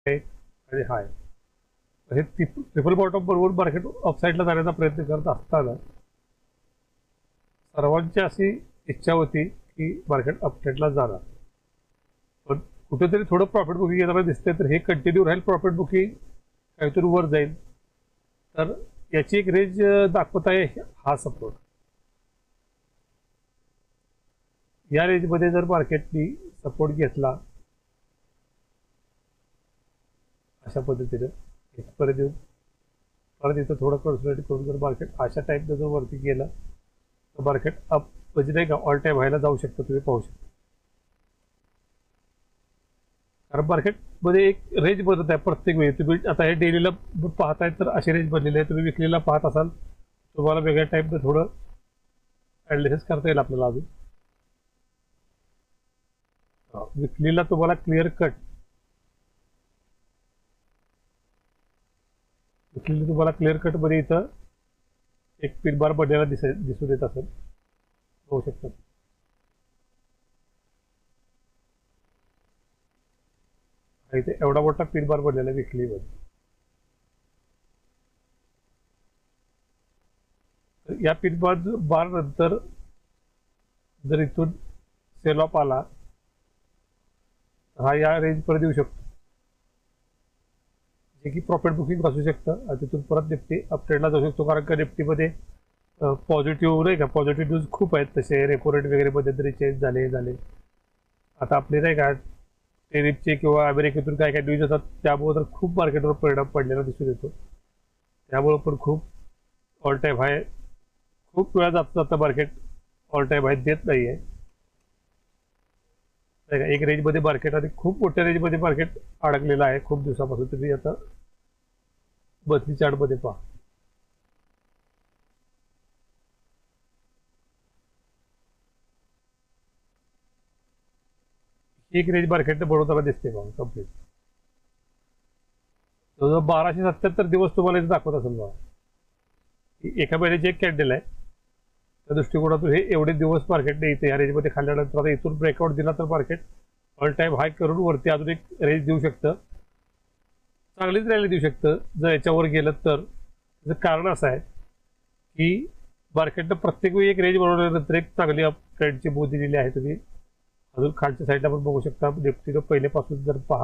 आणि हाय हे triple bottom बरोबर मार्केट अपसाईडला जाण्याचा प्रयत्न करत असताना सर्वांची अशी इच्छा होती की मार्केट अपसाईडला जाणार, पण कुठेतरी थोडं प्रॉफिट बुकिंग येताना दिसतंय. तर हे कंटिन्यू राहील प्रॉफिट बुकिंग, काहीतरी वर जाईल. तर याची एक रेंज दाखवत आहे हा सपोर्ट. या रेंजमध्ये जर मार्केटनी सपोर्ट घेतला अशा पद्धतीने इथपर्यंत येऊन परत इथं थोडं कन्सल्ट करून जर मार्केट अशा टाईपनं जर वरती गेलं तर मार्केट अप म्हणजे नाही का ऑल टाईम व्हायला जाऊ शकतं, तुम्ही पाहू शकता. कारण मार्केटमध्ये एक रेंज बनत आहे प्रत्येक वेळी. तुम्ही आता हे डेलीला पाहताय तर अशी रेंज बनलेली आहे. तुम्ही विकलीला पाहत असाल तुम्हाला वेगळ्या टाईपनं थोडं ॲनालिसिस करता येईल आपल्याला. अजून विकलीला तुम्हाला क्लिअर कट तुम्हाला क्लिअर कट मध्ये इथं एक पिन बार बनलेला दिसून येत असेल, होऊ शकतं. इथे एवढा मोठा पिन बार बनलेला विकली मध्ये. या पिन बार नंतर जर इथून सेल ऑफ आला हा या रेंज पर्यंत येऊ शकतो, जे की प्रॉफिट बुकिंग असू शकतं. आणि तिथून परत निफ्टी अपट्रेडला जाऊ शकतो. कारण का निफ्टीमध्ये पॉझिटिव्ह नाही का, पॉझिटिव्ह न्यूज खूप आहेत. तसे रेपो रेट वगैरे मध्यंतरी चेंज झाले. आता आपले नाही का टेरिफचे किंवा अमेरिकेतून काय काय न्यूज येतात त्यामुळे तर खूप मार्केटवर परिणाम पडलेला दिसून येतो. त्यामुळं पण खूप ऑल टाईम हाय खूप वेळा जाता मार्केट ऑल टाईम हाय देत नाही आहे. एक रेंजमध्ये मार्केट आणि खूप मोठ्या रेंजमध्ये मार्केट अडकलेलं आहे खूप दिवसापासून. तुम्ही आता बदली चार्टमध्ये पहा. एक रेंज मार्केटने बनवताना दिसते बघा कम्प्लीट. जवळजवळ 1277 दिवस तुम्हाला इथे दाखवत असेल बघा. एका महिन्याची एक कॅन्डल आहे. त्या दृष्टिकोनातून हे एवढे दिवस मार्केटने इथे या रेंजमध्ये खाल्ल्यानंतर आता इथून ब्रेकआउट दिला तर मार्केट ऑल टाईम हाय करून वरती अजून एक रेंज देऊ शकतं, चांगलीच रॅली देऊ शकतं जर याच्यावर गेलं तर. त्याचं कारण असं आहे की मार्केटनं प्रत्येक वेळी एक रेंज बनवल्यानंतर एक चांगली अप ट्रेंडची मूव दिलेली आहे. तुम्ही अजून खालच्या साईडला पण बघू शकता. निफ्टीनं पहिल्यापासून जर पहा